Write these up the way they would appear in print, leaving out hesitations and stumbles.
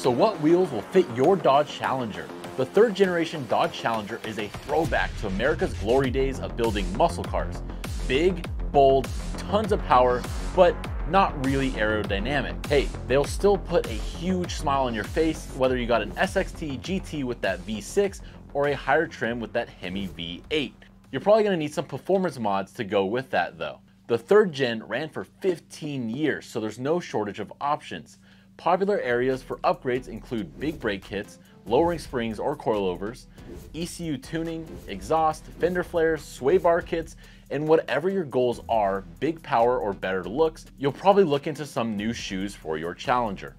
So what wheels will fit your Dodge Challenger? The third generation Dodge Challenger is a throwback to America's glory days of building muscle cars. Big, bold, tons of power, but not really aerodynamic. Hey, they'll still put a huge smile on your face whether you got an SXT GT with that V6 or a higher trim with that Hemi V8. You're probably gonna need some performance mods to go with that though. The third gen ran for 15 years, so there's no shortage of options. Popular areas for upgrades include big brake kits, lowering springs or coilovers, ECU tuning, exhaust, fender flares, sway bar kits, and whatever your goals are, big power or better looks, you'll probably look into some new shoes for your Challenger.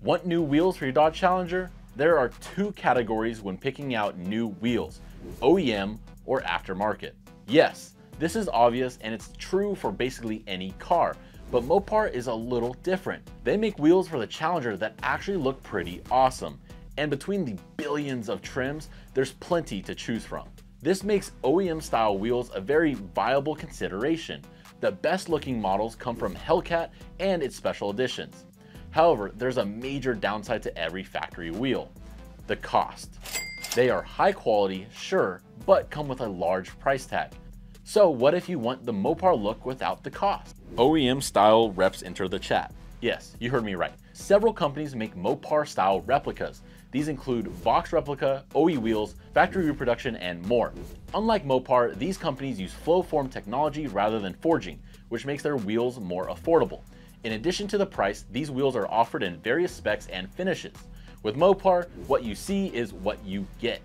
Want new wheels for your Dodge Challenger? There are two categories when picking out new wheels, OEM or aftermarket. Yes, this is obvious and it's true for basically any car, but Mopar is a little different. They make wheels for the Challenger that actually look pretty awesome. And between the billions of trims, there's plenty to choose from. This makes OEM style wheels a very viable consideration. The best looking models come from Hellcat and its special editions. However, there's a major downside to every factory wheel: the cost. They are high quality, sure, but come with a large price tag. So what if you want the Mopar look without the cost? OEM style reps enter the chat. Yes, you heard me right. Several companies make Mopar style replicas. These include Vox Replica, OE Wheels, Factory Reproduction, and more. Unlike Mopar, these companies use flow form technology rather than forging, which makes their wheels more affordable. In addition to the price, these wheels are offered in various specs and finishes. With Mopar, what you see is what you get.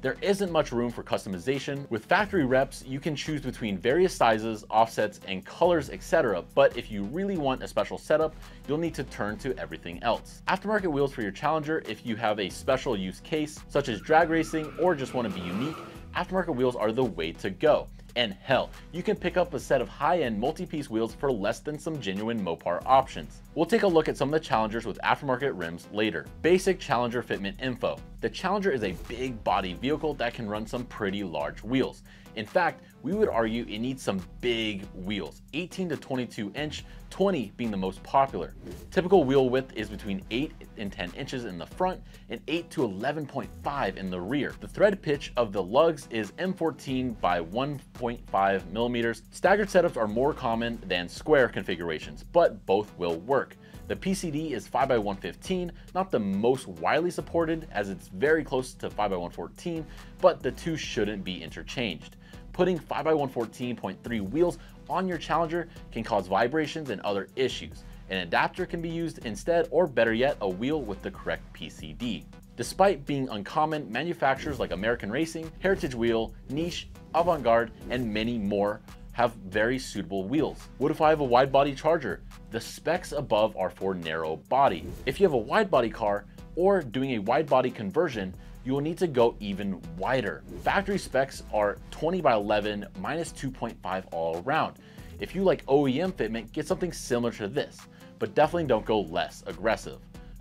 There isn't much room for customization. With factory reps, you can choose between various sizes, offsets, and colors, etc. But if you really want a special setup, you'll need to turn to everything else. Aftermarket wheels for your Challenger, if you have a special use case, such as drag racing or just want to be unique, aftermarket wheels are the way to go. And hell, you can pick up a set of high-end multi-piece wheels for less than some genuine Mopar options. We'll take a look at some of the Challengers with aftermarket rims later. Basic Challenger fitment info. The Challenger is a big body vehicle that can run some pretty large wheels. In fact, we would argue it needs some big wheels, 18 to 22 inch, 20 being the most popular. Typical wheel width is between 8 and 10 inches in the front and 8 to 11.5 in the rear. The thread pitch of the lugs is M14 by 1.5 millimeters. Staggered setups are more common than square configurations, but both will work. The PCD is 5x115, not the most widely supported as it's very close to 5x114, but the two shouldn't be interchanged. Putting 5x114.3 wheels on your Challenger can cause vibrations and other issues. An adapter can be used instead, or better yet, a wheel with the correct PCD. Despite being uncommon, manufacturers like American Racing, Heritage Wheel, Niche, Avant-Garde, and many more have very suitable wheels. What if I have a wide body Charger? The specs above are for narrow body. If you have a wide body car or doing a wide body conversion, you will need to go even wider. Factory specs are 20 by 11 minus 2.5 all around. If you like OEM fitment, get something similar to this, but definitely don't go less aggressive.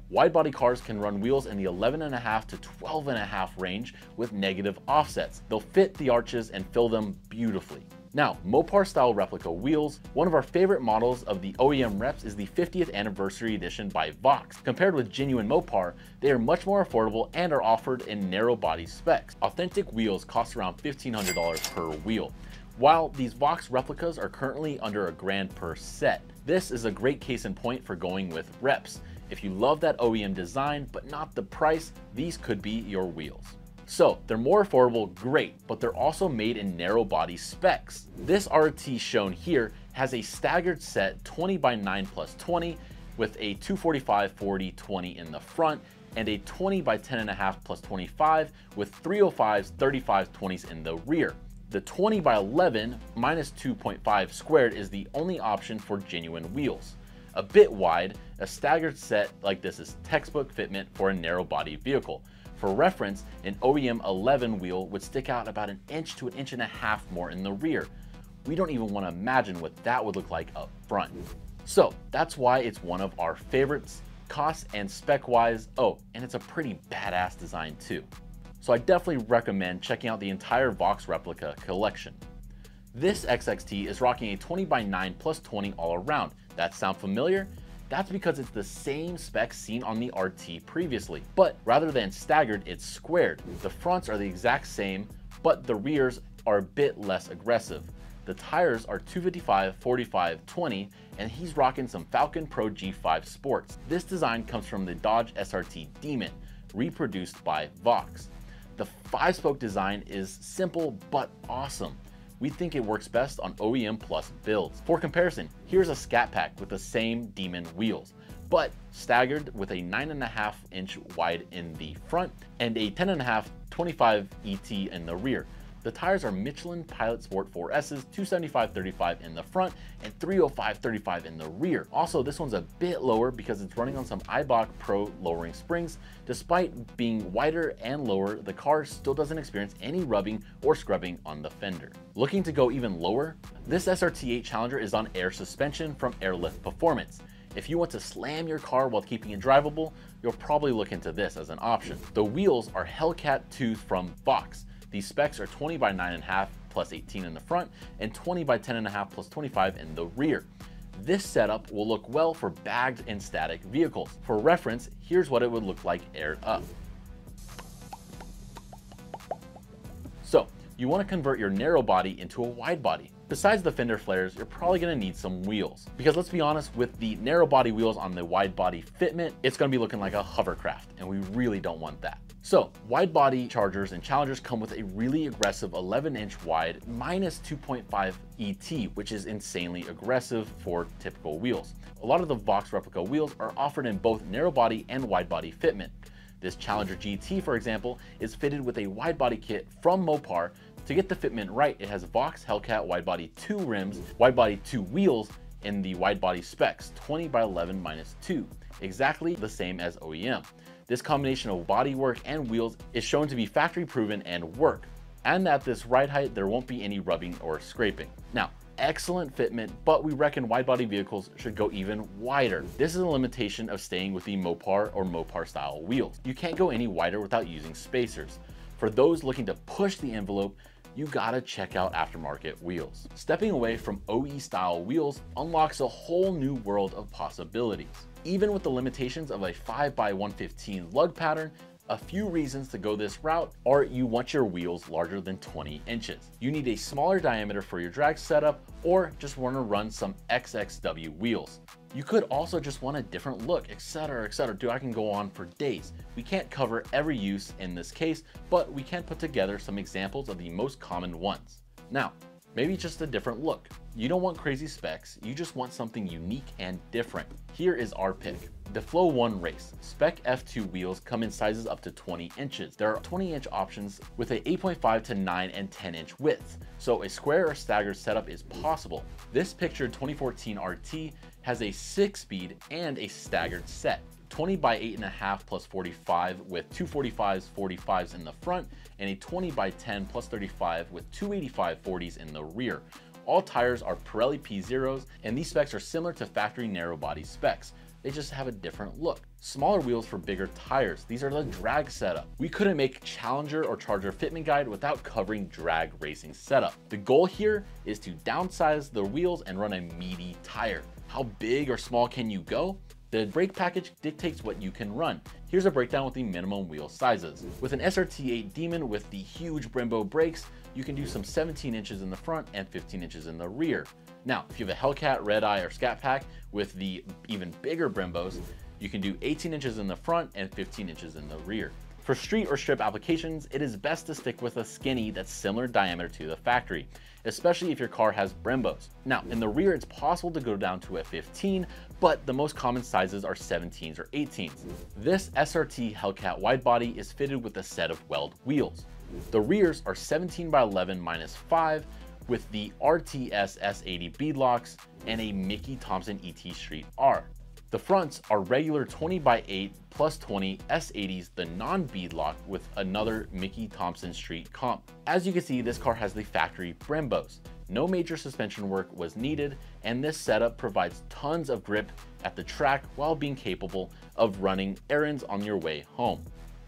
Wide body cars can run wheels in the 11.5 to 12.5 range with negative offsets. They'll fit the arches and fill them beautifully. Now, Mopar style replica wheels. One of our favorite models of the OEM reps is the 50th anniversary edition by Vox. Compared with genuine Mopar, they are much more affordable and are offered in narrow body specs. Authentic wheels cost around $1,500 per wheel, while these Vox replicas are currently under $1,000 per set. This is a great case in point for going with reps. If you love that OEM design but not the price, these could be your wheels. So they're more affordable, great, but they're also made in narrow body specs. This RT shown here has a staggered set 20 by 9 plus 20 with a 245, 40, 20 in the front and a 20 by 10.5 plus 25 with 305s, 35s, 20s in the rear. The 20 by 11 minus 2.5 squared is the only option for genuine wheels. A bit wide, a staggered set like this is textbook fitment for a narrow body vehicle. For reference, an OEM 11 wheel would stick out about 1 inch to 1.5 inches more in the rear. We don't even want to imagine what that would look like up front. So that's why it's one of our favorites, cost and spec wise. Oh, and it's a pretty badass design too. So I definitely recommend checking out the entire Vox replica collection. This XXT is rocking a 20 by 9 plus 20 all around. That sound familiar? That's because it's the same specs seen on the RT previously, but rather than staggered, it's squared. The fronts are the exact same, but the rears are a bit less aggressive. The tires are 255, 45, 20, and he's rocking some Falcon Pro G5 Sports. This design comes from the Dodge SRT Demon, reproduced by Vox. The 5-spoke design is simple but awesome. We think it works best on OEM Plus builds. For comparison, here's a Scat Pack with the same Demon wheels, but staggered with a 9.5 inch wide in the front and a 10.5 25 ET in the rear. The tires are Michelin Pilot Sport 4S's 275/35 in the front and 305/35 in the rear. Also, this one's a bit lower because it's running on some Eibach Pro lowering springs. Despite being wider and lower, the car still doesn't experience any rubbing or scrubbing on the fender. Looking to go even lower? This SRT8 Challenger is on air suspension from Airlift Performance. If you want to slam your car while keeping it drivable, you'll probably look into this as an option. The wheels are Hellcat 2s from Vox. These specs are 20 by 9.5 plus 18 in the front and 20 by 10.5 plus 25 in the rear. This setup will look well for bagged and static vehicles. For reference, here's what it would look like aired up. So, you want to convert your narrow body into a wide body. Besides the fender flares, you're probably going to need some wheels. Because let's be honest, with the narrow body wheels on the wide body Fitment, it's going to be looking like a hovercraft, and we really don't want that. So, wide body Chargers and Challengers come with a really aggressive 11-inch wide minus 2.5 ET, which is insanely aggressive for typical wheels. A lot of the Vox replica wheels are offered in both narrow body and wide body fitment. This Challenger GT, for example, is fitted with a wide body kit from Mopar. To get the fitment right, it has Vox Hellcat wide body 2 rims, wide body 2 wheels in the wide body specs, 20 by 11 minus 2, exactly the same as OEM. This combination of bodywork and wheels is shown to be factory proven and work, and at this ride height there won't be any rubbing or scraping. Now, excellent fitment, but we reckon wide body vehicles should go even wider. This is a limitation of staying with the Mopar or Mopar style wheels. You can't go any wider without using spacers. For those looking to push the envelope, you gotta check out aftermarket wheels. Stepping away from OE style wheels unlocks a whole new world of possibilities. Even with the limitations of a 5x115 lug pattern, a few reasons to go this route are you want your wheels larger than 20 inches. You need a smaller diameter for your drag setup, or just want to run some XXW wheels. You could also just want a different look, etc, etc. Dude, I can go on for days. We can't cover every use in this case, but we can put together some examples of the most common ones. Now, maybe just a different look. You don't want crazy specs, you just want something unique and different. Here is our pick. The Flow 1 Race. Spec F2 wheels come in sizes up to 20 inches. There are 20-inch options with a 8.5 to 9 and 10-inch widths, so a square or staggered setup is possible. This pictured 2014 RT has a 6-speed and a staggered set. 20 by 8.5 plus 45 with 245s, 45s in the front, and a 20 by 10 plus 35 with 285 40s in the rear. All tires are Pirelli P0s, and these specs are similar to factory narrow body specs. They just have a different look. Smaller wheels for bigger tires. These are the drag setup. We couldn't make Challenger or Charger fitment guide without covering drag racing setup. The goal here is to downsize the wheels and run a meaty tire. How big or small can you go? The brake package dictates what you can run. Here's a breakdown with the minimum wheel sizes. With an SRT8 Demon with the huge Brembo brakes, you can do some 17 inches in the front and 15 inches in the rear. Now, if you have a Hellcat, Red Eye, or Scat Pack with the even bigger Brembos, you can do 18 inches in the front and 15 inches in the rear. For street or strip applications, it is best to stick with a skinny that's similar diameter to the factory, especially if your car has Brembos. Now, in the rear, it's possible to go down to a 15, but the most common sizes are 17s or 18s. This SRT Hellcat wide body is fitted with a set of weld wheels. The rears are 17 by 11 minus 5 with the RTS S80 beadlocks and a Mickey Thompson ET Street R. The fronts are regular 20 by 8 plus 20 S80s, the non-beadlock with another Mickey Thompson Street comp. As you can see, this car has the factory Brembos. No major suspension work was needed, and this setup provides tons of grip at the track while being capable of running errands on your way home.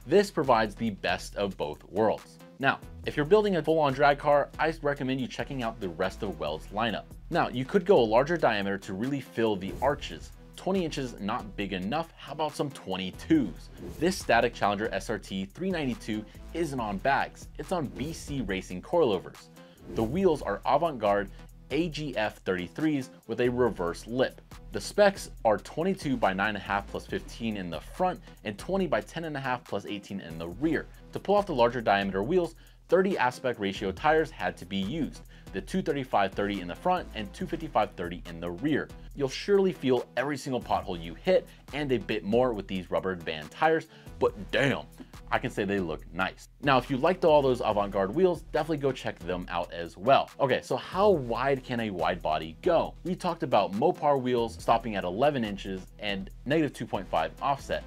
This provides the best of both worlds. Now, if you're building a full-on drag car, I recommend you checking out the rest of Weld's lineup. Now, you could go a larger diameter to really fill the arches, 20 inches not big enough, how about some 22s? This Static Challenger SRT 392 isn't on bags, it's on BC Racing coilovers. The wheels are avant-garde AGF 33s with a reverse lip. The specs are 22 by 9.5 plus 15 in the front and 20 by 10.5 plus 18 in the rear. To pull off the larger diameter wheels, 30 aspect ratio tires had to be used, the 235/30 in the front and 255/30 in the rear. You'll surely feel every single pothole you hit and a bit more with these rubber band tires, but damn, I can say they look nice. Now, if you liked all those avant-garde wheels, definitely go check them out as well. Okay, so how wide can a wide body go? We talked about Mopar wheels stopping at 11 inches and -2.5 offset.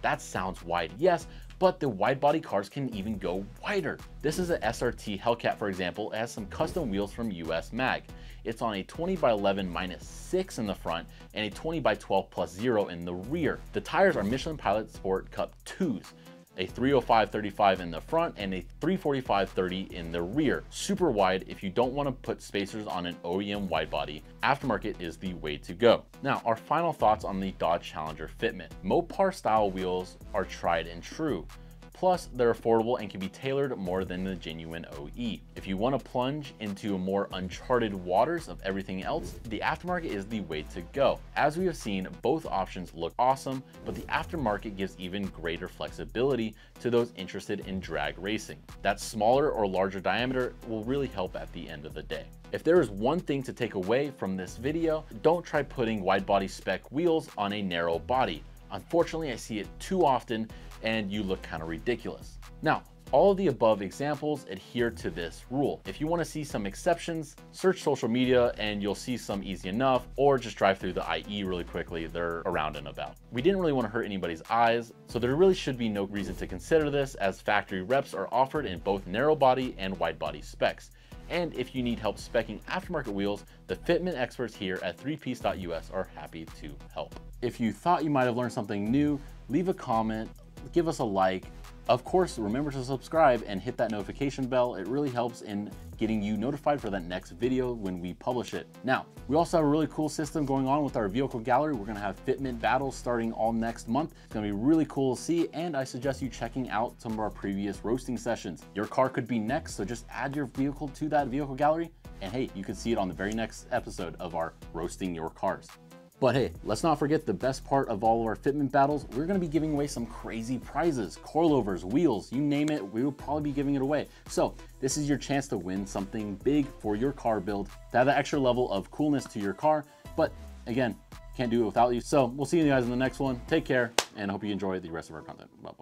That sounds wide, yes, but the wide body cars can even go wider. This is a SRT Hellcat, for example. It has some custom wheels from US Mag. It's on a 20 by 11 -6 in the front and a 20 by 12 +0 in the rear. The tires are Michelin Pilot Sport Cup 2s. A 305/35 in the front and a 345/30 in the rear. Super wide if you don't want to put spacers on an OEM wide body. Aftermarket is the way to go. Now, our final thoughts on the Dodge Challenger Fitment. Mopar style wheels are tried and true. Plus, they're affordable and can be tailored more than the genuine OE. If you want to plunge into more uncharted waters of everything else, the aftermarket is the way to go. As we have seen, both options look awesome, but the aftermarket gives even greater flexibility to those interested in drag racing. That smaller or larger diameter will really help at the end of the day. If there is one thing to take away from this video, don't try putting wide body spec wheels on a narrow body. Unfortunately, I see it too often and you look kind of ridiculous. Now, all of the above examples adhere to this rule. If you want to see some exceptions, search social media and you'll see some easy enough, or just drive through the IE really quickly. They're around and about. We didn't really want to hurt anybody's eyes, so there really should be no reason to consider this, as factory reps are offered in both narrow body and wide body specs. And if you need help speccing aftermarket wheels, the Fitment experts here at threepiece.us are happy to help. If you thought you might have learned something new, leave a comment, give us a like. Of course, remember to subscribe and hit that notification bell. It really helps in getting you notified for that next video when we publish it. Now, we also have a really cool system going on with our vehicle gallery. We're gonna have Fitment battles starting all next month. It's gonna be really cool to see, and I suggest you checking out some of our previous roasting sessions. Your car could be next, so just add your vehicle to that vehicle gallery, and hey, you can see it on the very next episode of our Roasting Your Cars. But hey, let's not forget the best part of all of our Fitment battles. We're gonna be giving away some crazy prizes, coilovers, wheels, you name it, we will probably be giving it away. So this is your chance to win something big for your car build, to have that extra level of coolness to your car. But again, can't do it without you. So we'll see you guys in the next one. Take care, and I hope you enjoy the rest of our content. Bye-bye.